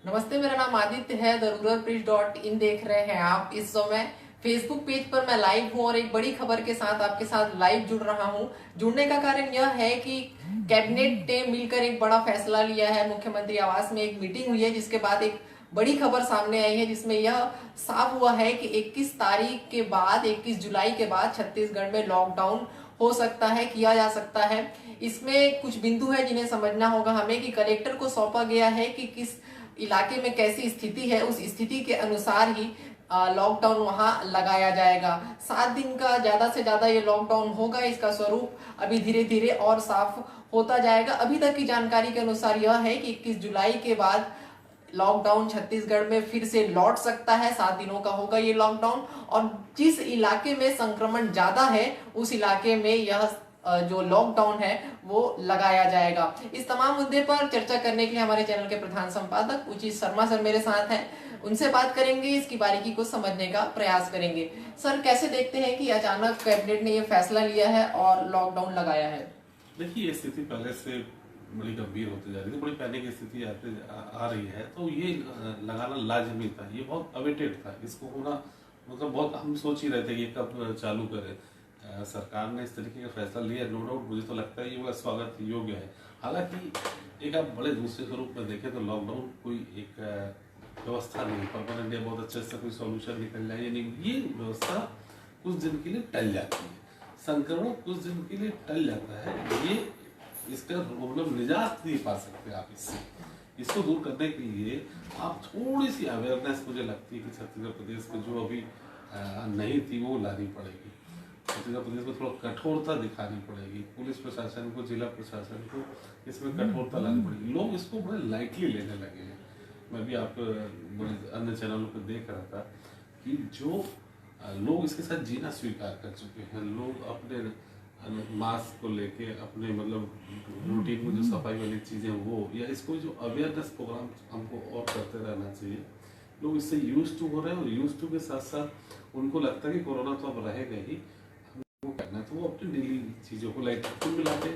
नमस्ते, मेरा नाम आदित्य है। The rural press dot in देख रहे हैं आप। इस समय फेसबुक पेज पर मैं लाइव हूँ और एक बड़ी खबर के साथ आपके साथ लाइव जुड़ रहा हूँ। जुड़ने का कारण यह है कि कैबिनेट ने मिलकर एक बड़ा फैसला लिया है। मुख्यमंत्री आवास में एक मीटिंग हुई है, जिसके बाद एक बड़ी खबर सामने आई है, जिसमें यह साफ हुआ है कि 21 तारीख के बाद, 21 जुलाई के बाद छत्तीसगढ़ में लॉकडाउन हो सकता है, किया जा सकता है। इसमें कुछ बिंदु है जिन्हें समझना होगा हमें कि कलेक्टर को सौंपा गया है कि किस इलाके में कैसी स्थिति है, उस स्थिति के अनुसार ही लॉकडाउन वहां लगाया जाएगा। 7 दिन का ज्यादा से ज्यादा ये लॉकडाउन होगा। इसका स्वरूप अभी धीरे धीरे और साफ होता जाएगा। अभी तक की जानकारी के अनुसार यह है कि 21 जुलाई के बाद लॉकडाउन छत्तीसगढ़ में फिर से लौट सकता है। 7 दिनों का होगा ये लॉकडाउन, और जिस इलाके में संक्रमण ज्यादा है उस इलाके में यह जो लॉकडाउन है वो लगाया जाएगा। इस तमाम मुद्दे पर चर्चा करने के लिए हमारे चैनल के प्रधान संपादक उचित शर्मा सर मेरे साथ हैं। उनसे बात करेंगे, इसकी बारीकी को समझने का प्रयास करेंगे। सर, कैसे देखते हैं कि अचानक कैबिनेट ने यह फैसला लिया है और लॉकडाउन लगाया है? देखिए, ये स्थिति पहले से बड़ी गंभीर होती जा रही थी, बड़ी पैनिक स्थिति आ रही है, तो ये लगाना लाजमी था, ये बहुत अवेटेड था। इसको होना मतलब बहुत हम सोच ही रहे थे कि कब चालू करें। सरकार ने इस तरीके का फैसला लिया, नो डाउट मुझे तो लगता है ये बड़ा स्वागत योग्य है। हालांकि एक आप बड़े दूसरे स्वरूप में देखें तो लॉकडाउन कोई एक व्यवस्था नहीं, परमानेंट या बहुत अच्छे से कोई सॉल्यूशन निकल जाए, ये नहीं। ये व्यवस्था कुछ दिन के लिए टल जाती है, संक्रमण कुछ दिन के लिए टल जाता है। ये इसका मतलब निजात नहीं पा सकते आप इससे। इसको दूर करने के लिए आप थोड़ी सी अवेयरनेस, मुझे लगती है कि छत्तीसगढ़ प्रदेश में जो अभी नहीं थी वो लानी पड़ेगी। छत्तीसगढ़ प्रदेश में थोड़ा कठोरता दिखानी पड़ेगी, पुलिस प्रशासन को, जिला प्रशासन को इसमें कठोरता लानी पड़ेगी। लोग इसको बड़े लाइटली लेने लगे हैं। मैं भी आप अन्य चैनलों पर देख रहा था कि जो लोग इसके साथ जीना स्वीकार कर चुके हैं। लोग अपने मास्क को लेके, अपने मतलब रूटीन में जो सफाई वाली चीज़ें वो, या इसको जो अवेयरनेस प्रोग्राम हमको और करते रहना चाहिए। लोग इससे यूज टू हो रहे हैं, और यूज टू के साथ साथ उनको लगता है कि कोरोना तो अब रहेगा ही, हमको करना है, तो वो अपनी डेली चीज़ों को लाइट में मिलाते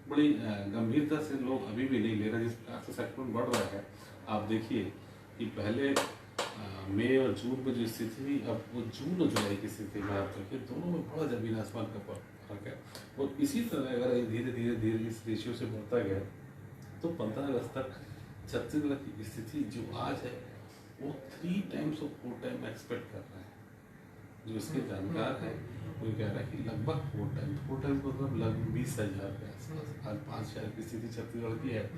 बड़ी गंभीरता से लोग अभी भी नहीं ले रहे। जिस प्रकार से संक्रमण बढ़ रहा है, आप देखिए कि पहले मई और जून में जो स्थिति थी, अब वो जून और जुलाई की स्थिति में आप देखिए, दोनों में बड़ा जमीन आसमान का फर्क है। और इसी तरह अगर धीरे धीरे धीरे इस रेशियो से बढ़ता गया तो 15 अगस्त तक छत्तीसगढ़ की स्थिति जो आज है वो 3 टाइम्स और 4 टाइम एक्सपेक्ट कर रहे हैं। जो इसके जानकार है वो कह रहा है कि लगभग 4 टाइम मतलब लगभग 20,000 के आसपास आज 5,000 की स्थिति छत्तीसगढ़ की है।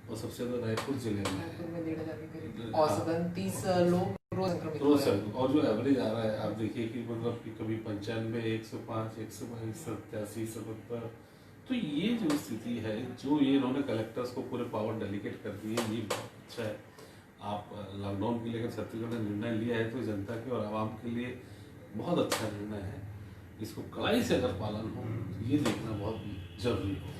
और सबसे ज्यादा रायपुर जिले में है, औसतन 30 लोग रोज संक्रमित। और जो एवरेज आ रहा है आप देखिए कि मतलब कि कभी 95, 105, 122, 87, 77। तो ये जो स्थिति है, जो ये इन्होंने कलेक्टर्स को पूरे पावर डेलीगेट कर दिए, ये बहुत अच्छा है। आप लॉकडाउन के लेकर छत्तीसगढ़ ने निर्णय लिया है तो जनता के और आवाम के लिए बहुत अच्छा निर्णय है। इसको कड़ाई से अगर पालन हो तो ये देखना बहुत जरूरी है।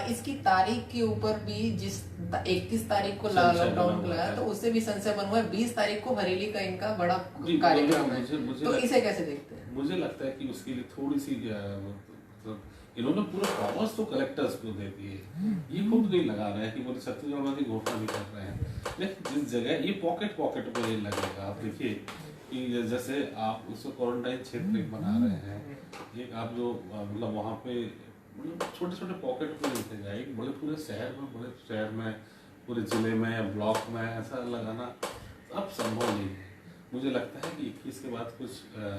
इसकी तारीख के ऊपर भी, जिस 21 तारीख को लॉकडाउन लगाया, तो उससे भी संशय बन हुआ है। 20 तारीख को हरेली का इनका बड़ा कार्यक्रम है, तो इसे कैसे देखते हैं? मुझे लगता है कि उसके लिए थोड़ी सी मतलब इन्होंने पूरे पावर्स तो कलेक्टर्स को दे दिए, ये खुद नहीं लगा रहे हैं कि बोले छत्तीसगढ़ वाली घोषणा भी कर रहे हैं। लेकिन जिस जगह ये पॉकेट में लगेगा, आप देखिए कि जैसे आप उसको क्वारंटाइन क्षेत्र बना रहे हैं, एक आप जो मतलब वहाँ पे मतलब छोटे छोटे पॉकेट में लेते जाए, बड़े पूरे शहर में, पूरे जिले में या ब्लॉक में ऐसा लगाना अब संभव नहीं है। मुझे लगता है कि 21 के बाद कुछ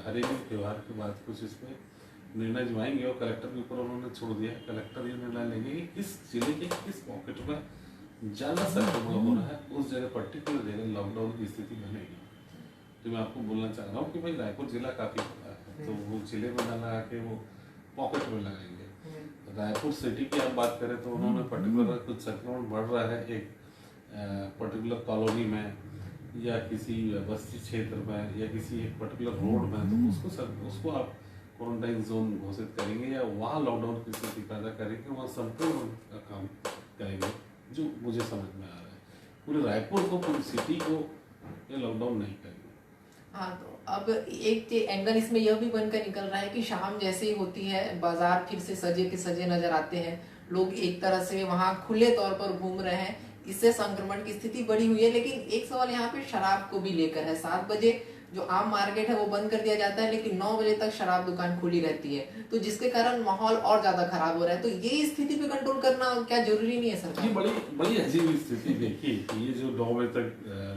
हरेली त्यौहार के बाद कुछ इसमें निर्णय जो आएंगे, और कलेक्टर के ऊपर उन्होंने छोड़ दिया है। कलेक्टर ये निर्णय लेंगे कि किस जिले के किस पॉकेट में ज़्यादा संक्रमण हो रहा है, उस जगह पर्टिकुलर जगह लॉकडाउन की स्थिति बनेगी। तो मैं आपको बोलना चाह रहा हूँ कि भाई रायपुर जिला काफ़ी बड़ा है, तो वो जिले में ना लगा के वो पॉकेट में लगाएंगे। रायपुर सिटी की आप बात करें तो उन्होंने पर्टिकुलर कुछ संक्रमण बढ़ रहा है एक पर्टिकुलर कॉलोनी में, या किसी बस्ती क्षेत्र में, या किसी एक पर्टिकुलर रोड में, तो उसको आप क्वारंटाइन जोन घोषित करेंगे, या वहाँ लॉकडाउन की स्थिति पैदा करेंगे, वहाँ संपूर्ण का काम करेंगे, जो मुझे समझ में आ रहा है। पूरे रायपुर को, पूरी सिटी को ये लॉकडाउन नहीं करेंगे। हाँ, तो अब एक एंगल इसमें यह भी बनकर निकल रहा है कि शाम जैसे ही होती है, बाजार फिर से सजे के सजे नजर आते हैं। लोग एक तरह से वहाँ खुले तौर पर घूम रहे हैं। इससे संक्रमण की स्थिति बढ़ी हुई है। लेकिन एक सवाल यहाँ पे शराब को भी लेकर है। 7 बजे जो आम मार्केट है वो बंद कर दिया जाता है, लेकिन 9 बजे तक शराब दुकान खुली रहती है, तो जिसके कारण माहौल और ज्यादा खराब हो रहा है। तो ये स्थिति पे कंट्रोल करना क्या जरूरी नहीं है सरकार? ये बड़ी बड़ी अजीब स्थिति देखिए कि ये जो 9 बजे तक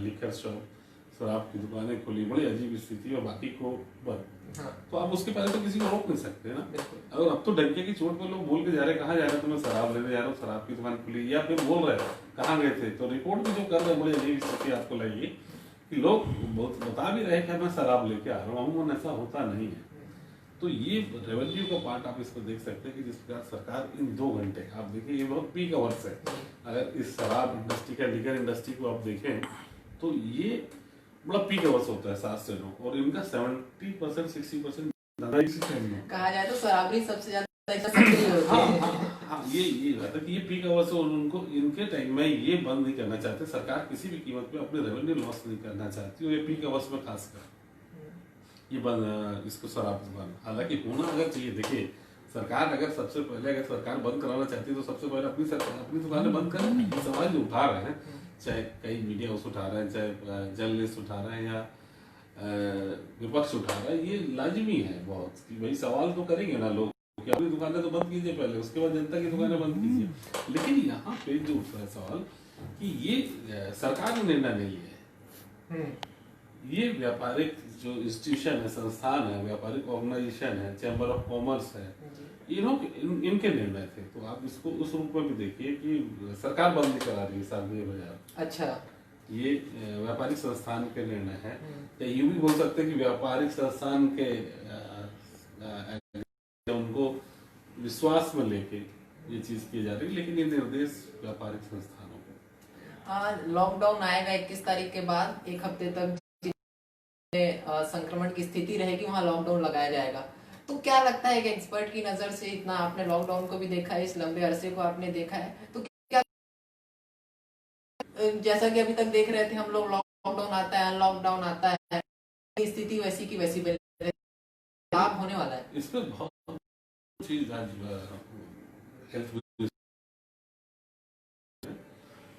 लिकर शॉप शराब की दुकानें खुली, बड़ी अजीब स्थिति और बाकी को बंद। हाँ। तो आप उसके पहले तो किसी को रोक नहीं सकते ना। बिल्कुल। अगर अब तो डंके की चोट पे लोग बोल के जा रहे हैं कहाँ जा रहे हैं, तो मैं शराब लेने जा रहा हूँ, शराब की दुकान खुली, या फिर बोल रहे हैं कहाँ गए थे, तो रिपोर्ट भी जो कर रहे हैं बड़ी अजीब स्थिति आपको लगेगी कि लोग बहुत बता भी रहे हैं कि मैं शराब लेके आ रहा हूँ, अमूमन ऐसा होता नहीं है। तो ये रेवेन्यू का पार्ट आप इसको देख सकते हैं कि जिस प्रकार सरकार इन 2 घंटे, आप देखिए ये बहुत पीक आवर्स है, अगर इस शराब इंडस्ट्री का, लिकर इंडस्ट्री को आप देखें तो ये बड़ा पीक आवर्स होता है 7 से 9, और इनका 70% 60% इसी टाइम में कहा जाए तो शराबरी सबसे ज्यादा सक्रिय होती है। हाँ, ये रहता है कि ये पीक आवर्स है और उनको इनके टाइम में ये बंद नहीं करना चाहते। सरकार किसी भी कीमत पे अपने रेवेन्यू लॉस नहीं करना चाहती, और ये पीक आवर्स में खासकर ये बंद, इसको शराब दुकान हालांकि होना अगर चाहिए। देखिए सरकार अगर सबसे पहले अगर सरकार बंद कराना चाहती है तो सबसे पहले अपनी दुकानें बंद करें। ये सवाल जो उठा रहे हैं, चाहे कई मीडिया हाउस उठा रहे हैं, चाहे जर्नलिस्ट उठा रहे हैं, या विपक्ष उठा रहा है, ये लाजिमी है बहुत कि भाई सवाल तो करेंगे ना लोग कि अपनी दुकानें तो बंद कीजिए पहले, उसके बाद जनता की दुकानें बंद कीजिए। लेकिन यहाँ पे जो उठ रहा है सवाल कि ये सरकार ने निर्णय नहीं लिया है, ये व्यापारिक जो इंस्टीट्यूशन है, संस्थान है, व्यापारिक ऑर्गेनाइजेशन है, चैम्बर ऑफ कॉमर्स है, इनके निर्णय थे। तो आप इसको उस रूप में भी देखिए कि सरकार बंद नहीं करा रही है शारदीय बाजार। अच्छा, ये व्यापारिक संस्थान के निर्णय है, या यूं भी बोल सकते हैं कि व्यापारिक संस्थान के उनको विश्वास में लेके ये चीज की जा रही है, लेकिन ये निर्देश व्यापारिक संस्थानों को। लॉकडाउन आएगा 21 तारीख के बाद, 1 हफ्ते तक संक्रमण की स्थिति रहेगी, वहां लॉकडाउन लगाया जाएगा। तो क्या लगता है कि एक्सपर्ट की नजर से, इतना आपने लॉकडाउन को भी देखा है, इस लंबे अरसे को आपने देखा है, तो क्या जैसा कि अभी तक देख रहे थे हम लोग, लॉकडाउन आता है, अनलॉकडाउन आता है, स्थिति वैसी की वैसी लाभ होने वाला है? इस पर बहुत चीज आज हेल्थ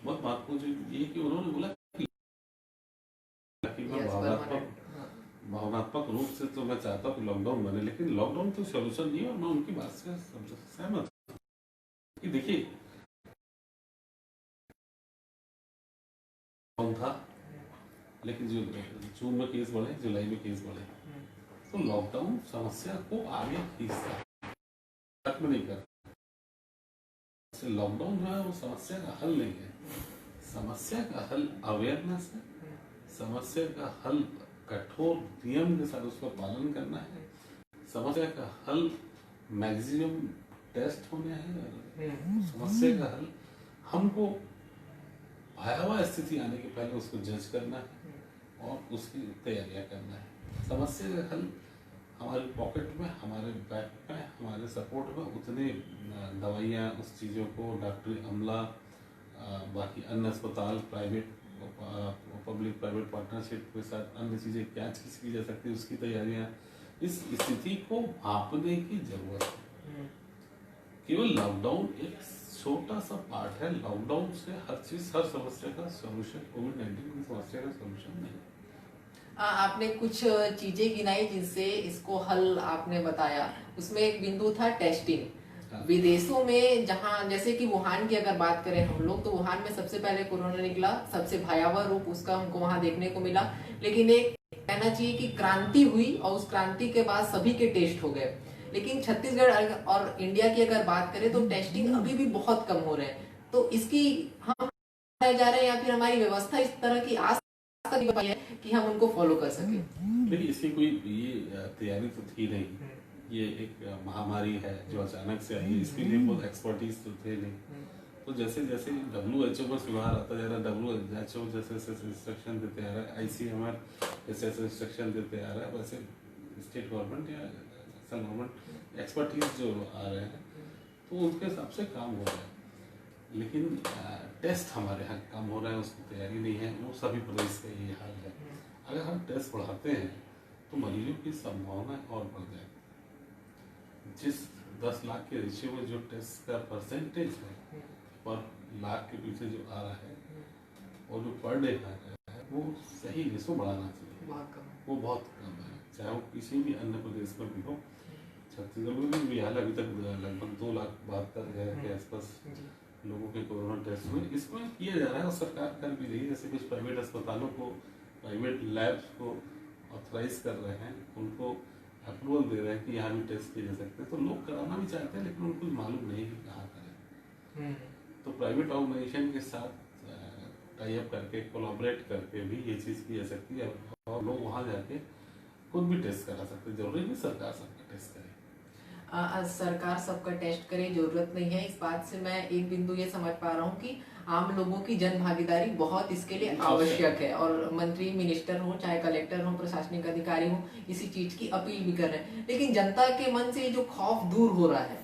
बहुत महत्वपूर्ण चीज ये कि उन्होंने बोला कि भावनात्मक रूप से तो मैं चाहता हूँ कि लॉकडाउन बने, लेकिन लॉकडाउन तो सोल्यूशन नहीं है। और मैं उनकी बात से सहमत हूँ कि देखिए था, लेकिन जो जून में केस बढ़े, जुलाई में केस बढ़े, तो लॉकडाउन समस्या को आगे खींचता में नहीं कर। लॉकडाउन जो है वो समस्या का हल नहीं है। समस्या का हल अवेयरनेस है, समस्या का हल कठोर नियम के साथ उसका पालन करना है, समस्या का हल मैक्सिमम टेस्ट होने हैं, समस्या का हल हमको भयावह स्थिति आने के पहले उसको जज करना है और उसकी तैयारियां करना है। समस्या का हल हमारे पॉकेट में, हमारे बैग में, हमारे सपोर्ट में उतने दवाइयाँ, उस चीज़ों को डॉक्टरी अमला, बाकी अन्य अस्पताल, प्राइवेट पब्लिक प्राइवेट पार्टनरशिप के साथ अन्य चीज़ें क्या चीज़ की जा सकती है, उसकी तैयारियाँ, इस स्थिति को भांपने की जरूरत है। केवल लॉकडाउन एक छोटा सा पार्ट है। लॉकडाउन से हर चीज, हर समस्या का सॉल्यूशन, कोविड-19 की समस्या का सॉल्यूशन नहीं। आपने कुछ चीजें गिनाई जिनसे इसको हल आपने बताया, उसमें एक बिंदु था टेस्टिंग। विदेशों में जहां, जैसे कि वुहान की अगर बात करें हम लोग, तो वुहान में सबसे पहले कोरोना निकला, सबसे भयावह रूप उसका हमको वहां देखने को मिला। लेकिन एक कहना चाहिए कि क्रांति हुई, और उस क्रांति के बाद सभी के टेस्ट हो गए। लेकिन छत्तीसगढ़ और इंडिया की अगर बात करें तो टेस्टिंग अभी भी बहुत कम हो रहे हैं। तो इसकी हम जा रहे हैं, या फिर हमारी व्यवस्था इस तरह की आज तक है कि हम उनको फॉलो कर सके? देखिए इसकी कोई ये तैयारी तो थी नहीं। ये एक महामारी है जो अचानक से आई, इसके लिए बहुत एक्सपर्टीज तो थे नहीं। तो जैसे जैसे WHO में सुधार आता जा रहा है, WHO जैसे इंस्ट्रक्शन देते आ रहा है, ICMR जैसे इंस्ट्रक्शन देते आ रहा है, वैसे स्टेट गवर्नमेंट या सेंट्रल गवर्नमेंट एक्सपर्टीज जो आ रहे हैं, तो उनके हिसाब से काम हो रहा है। लेकिन टेस्ट हमारे यहाँ कम हो रहा है, उसकी तैयारी नहीं है। वो सभी प्रदेश का ये हाल है। अगर हम टेस्ट बढ़ाते हैं तो मरीजों की संभावना और बढ़ जाएगी। जिस 10 लाख के रेशियो में जो टेस्ट का परसेंटेज है पर लाख के पीछे जो आ रहा है, और जो पर डे खा रहा है वो सही इसको बढ़ाना चाहिए, बहुत कम। वो बहुत कम है। चाहे वो किसी भी अन्य प्रदेश में भी हो, छत्तीसगढ़ में भी हाल अभी तक लगभग 2,72,000 के आसपास लोगों के कोरोना टेस्ट हुए। इसमें किया जा रहा है और सरकार कर भी रही है, जैसे कुछ प्राइवेट अस्पतालों को, प्राइवेट लैब्स को ऑथराइज कर रहे हैं, उनको अप्रूवल दे रहे हैं कि यहाँ भी टेस्ट किए जा सकते हैं। तो लोग कराना भी चाहते हैं लेकिन उनको मालूम नहीं कि कहाँ करें। तो प्राइवेट ऑर्गेनाइजेशन के साथ टाई अप करके, कोलैबोरेट करके भी ये चीज़ की जा सकती है और लोग वहाँ जाके खुद भी टेस्ट करा सकते हैं। जरूरी नहीं सरकार सबका टेस्ट करे। सरकार सबका टेस्ट करे, जरूरत नहीं है। इस बात से मैं एक बिंदु ये समझ पा रहा हूँ कि आम लोगों की जन भागीदारी बहुत इसके लिए आवश्यक है, और मंत्री, मिनिस्टर हो, चाहे कलेक्टर हो, प्रशासनिक अधिकारी हो, इसी चीज की अपील भी कर रहे हैं। लेकिन जनता के मन से जो खौफ दूर हो रहा है,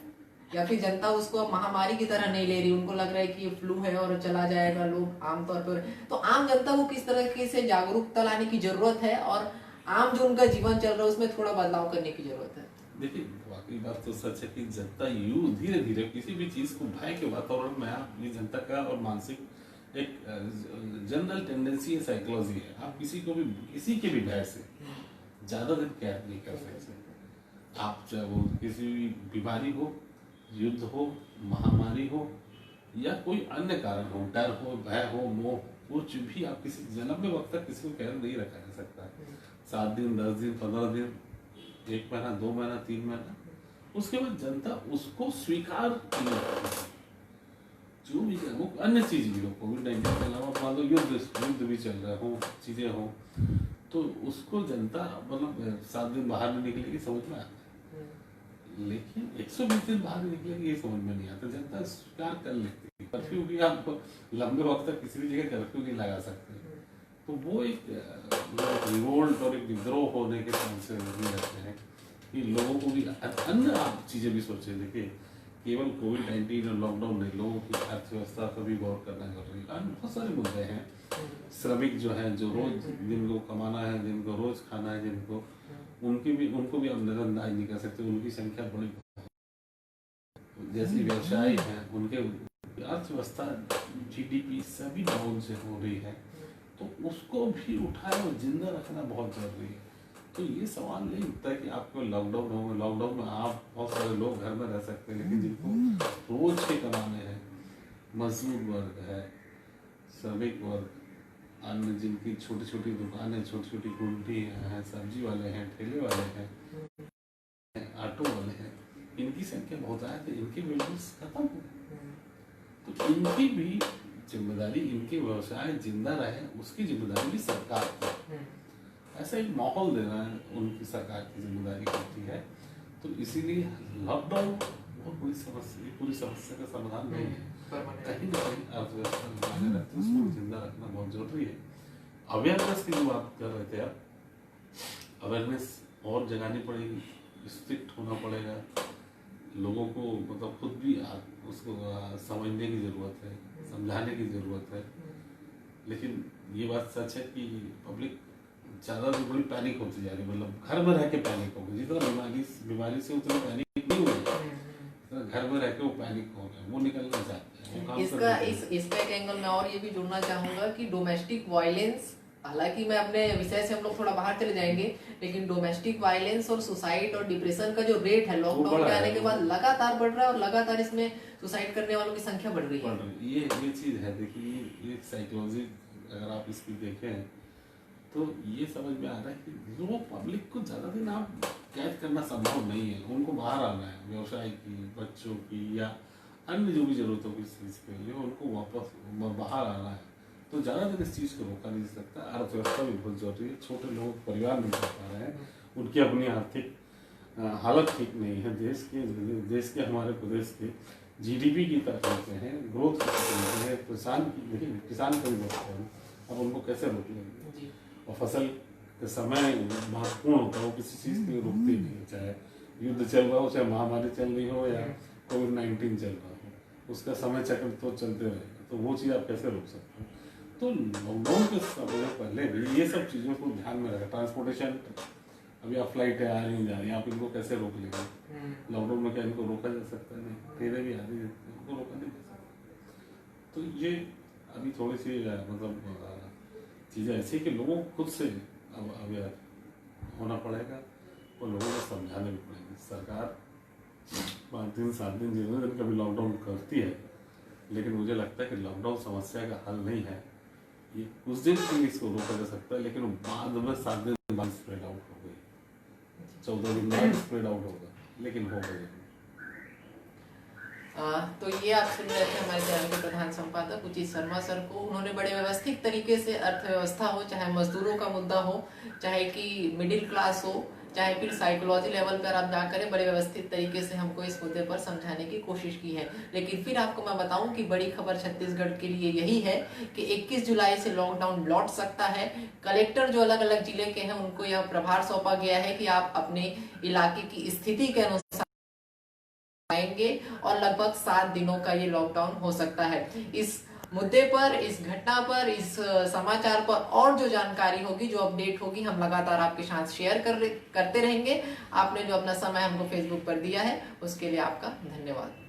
या फिर जनता उसको अब महामारी की तरह नहीं ले रही, उनको लग रहा है कि ये फ्लू है और चला जाएगा, लोग आमतौर पर, तो आम जनता को किस तरीके से जागरूकता लाने की जरूरत है, और आम जो उनका जीवन चल रहा है उसमें थोड़ा बदलाव करने की जरूरत है। देखिए, वाकई बात तो सच है कि जनता यूं धीरे धीरे किसी भी चीज को भय के वातावरण में, अपनी जनता का और मानसिक एक जनरल टेंडेंसी है, साइकोलॉजी है। आप किसी के भी भय से ज्यादा दिन कैद नहीं कर सकते। आप चाहे वो किसी भी बीमारी हो, युद्ध हो, महामारी हो, या कोई अन्य कारण हो, डर हो, भय हो, मोह, कुछ भी, आप किसी जन्म वक्त तक किसी को कैद नहीं रखा जा सकता। 7 दिन, 10 दिन, 15 दिन, 1 महीना, 2 महीना, 3 महीना, उसके बाद जनता उसको स्वीकार नहीं करती। जो भी वो अन्य चीज भी हो, कोविड-19 के अलावा मान लो युद्ध भी चल रहा हो, चीजें हो, तो उसको जनता मतलब 7 दिन बाहर नहीं निकलेगी, समझ में आता है। लेकिन 120 दिन बाहर निकलेगी, ये समझ में नहीं आता। जनता स्वीकार कर लेती है। कर्फ्यू भी आप लंबे वक्त तक किसी भी जगह कर्फ्यू नहीं लगा सकते। तो वो एक रिवोल्ट और एक विद्रोह होने के चांसेस नहीं रहते हैं कि लोगों को भी अन्य आप चीजें भी सोचे। देखिए, केवल कोविड-19 और लॉकडाउन नहीं, लोगों की अर्थव्यवस्था पर भी गौर करना जरूरी है। बहुत सारे मुद्दे हैं। श्रमिक जो है, जो रोज जिनको कमाना है, जिनको रोज खाना है, जिनको उनको भी हम नजरअंदाज नहीं कर सकते। उनकी संख्या बड़ी, जैसे व्यवसाय है, उनके अर्थव्यवस्था, जीडीपी सभी डाउन से हो रही है, तो उसको भी उठाए और जिंदा रखना बहुत जरूरी है। तो ये सवाल नहीं उठता कि आपको लॉकडाउन में आप बहुत सारे लोग घर में रह सकते हैं, लेकिन जिनको रोज के कमाने हैं, मजदूर वर्ग है, श्रमिक वर्ग, अन्य जिनकी छोटी छोटी दुकानें, छोटी छोटी गुमटी हैं, सब्जी वाले हैं, ठेले वाले हैं, ऑटो वाले हैं, इनकी संख्या बहुत है। तो इनके बिजनेस खत्म हो गए, तो इनकी भी जिम्मेदारी, इनके व्यवसाय जिंदा रहे, उसकी जिम्मेदारी भी सरकार की। ऐसा एक माहौल देना है, उनकी सरकार की जिम्मेदारी होती है। तो इसीलिए लॉकडाउन बहुत बड़ी समस्या, पूरी समस्या का समाधान नहीं है। कहीं ना कहीं अर्थव्यवस्था बनाए रखते, उसको जिंदा रखना बहुत जरूरी है। अवेयरनेस की जो बात कर रहे थे आप, अवेयरनेस और जगानी पड़ेगी, स्ट्रिक्ट होना पड़ेगा लोगों को, मतलब खुद भी उसको समझने की जरूरत है, समझाने की जरूरत है। लेकिन ये बात सच है कि पब्लिक ज़्यादा से बड़ी पैनिक होती जा रही है। मतलब घर में रह के पैनिक हो गई, जितना बीमारी से उतना पैनिक नहीं हुई, घर में रह के वो पैनिक हो गए, वो निकलना चाहते हैं। इसका एक एंगल मैं और ये भी जुड़ना चाहूंगा कि डोमेस्टिक वायलेंस, हालांकि मैं अपने विषय से हम लोग थोड़ा बाहर चले जाएंगे, लेकिन डोमेस्टिक वायलेंस और सुसाइड और डिप्रेशन का जो रेट है लॉकडाउन के आने के बाद लगातार बढ़ रहा है, और लगातार इसमें सुसाइड करने वालों की संख्या बढ़ रही है। ये चीज है। देखिए, ये साइकोलॉजी अगर आप इसकी देखें तो ये समझ में आ रहा है कि लोग, पब्लिक को ज्यादा दिन आप कैद करना संभव नहीं है। उनको बाहर आना है, व्यवसाय की, बच्चों की, या अन्य जो भी जरूरतों की चीज के लिए उनको वापस बाहर आना है। तो ज्यादा दिन इस चीज को रोका नहीं सकता। अर्थव्यवस्था भी बहुत जरूरी है। छोटे लोग परिवार नहीं कर पा रहे हैं, उनकी अपनी आर्थिक हालत ठीक नहीं है। देश के हमारे प्रदेश के जीडीपी की तकलीफें हैं, ग्रोथ की तकलीफें हैं, किसान का भी बहुत है। अब उनको कैसे रोक लेंगे? और फसल का समय महत्वपूर्ण होता है, वो किसी चीज़ के लिए रुकती नहीं है। चाहे युद्ध चल रहा हो, चाहे महामारी चल रही हो, या कोविड-19 चल रहा हो, उसका समय चक्र तो चलते रहेगा। तो वो चीज़ आप कैसे रोक सकते हो? तो लॉकडाउन के समय पहले भी ये सब चीज़ों को ध्यान में रखा। ट्रांसपोर्टेशन, अभी आप फ्लाइटें आ रही जा रही हैं, आप इनको कैसे रोक लेंगे? लॉकडाउन में क्या इनको रोका जा सकता है? नहीं। ट्रेनें भी आ रही है, उनको रोका नहीं जा सकता। तो ये अभी थोड़ी सी चीज़ें ऐसी कि लोगों को खुद से अब अवेयर होना पड़ेगा और लोगों को समझाने भी पड़ेंगे। सरकार 5 दिन 7 दिन जितने दिन कभी लॉकडाउन करती है, लेकिन मुझे लगता है कि लॉकडाउन समस्या का हल नहीं है। ये कुछ दिन के लिए इसको रोका जा सकता है, लेकिन बाद में 7 दिन बाद स्प्रेड आउट हो गई, 14 दिन बाद स्प्रेड आउट होगा, लेकिन हो गई। तो ये आप सुन रहे थे हमारे चैनल के प्रधान संपादक उचित शर्मा सर को। उन्होंने बड़े व्यवस्थित तरीके से अर्थव्यवस्था हो, चाहे मजदूरों का मुद्दा हो, चाहे कि मिडिल क्लास हो, चाहे फिर साइकोलॉजी लेवल पर आप जाकर बड़े व्यवस्थित तरीके से हमको इस मुद्दे पर समझाने की कोशिश की है। लेकिन फिर आपको मैं बताऊं कि बड़ी खबर छत्तीसगढ़ के लिए यही है कि 21 जुलाई से लॉकडाउन लौट सकता है। कलेक्टर जो अलग अलग जिले के हैं उनको यह प्रभार सौंपा गया है कि आप अपने इलाके की स्थिति के अनुसार आएंगे और लगभग 7 दिनों का ये लॉकडाउन हो सकता है। इस मुद्दे पर, इस घटना पर, इस समाचार पर और जो जानकारी होगी, जो अपडेट होगी, हम लगातार आपके साथ शेयर करते रहेंगे। आपने जो अपना समय हमको फेसबुक पर दिया है उसके लिए आपका धन्यवाद।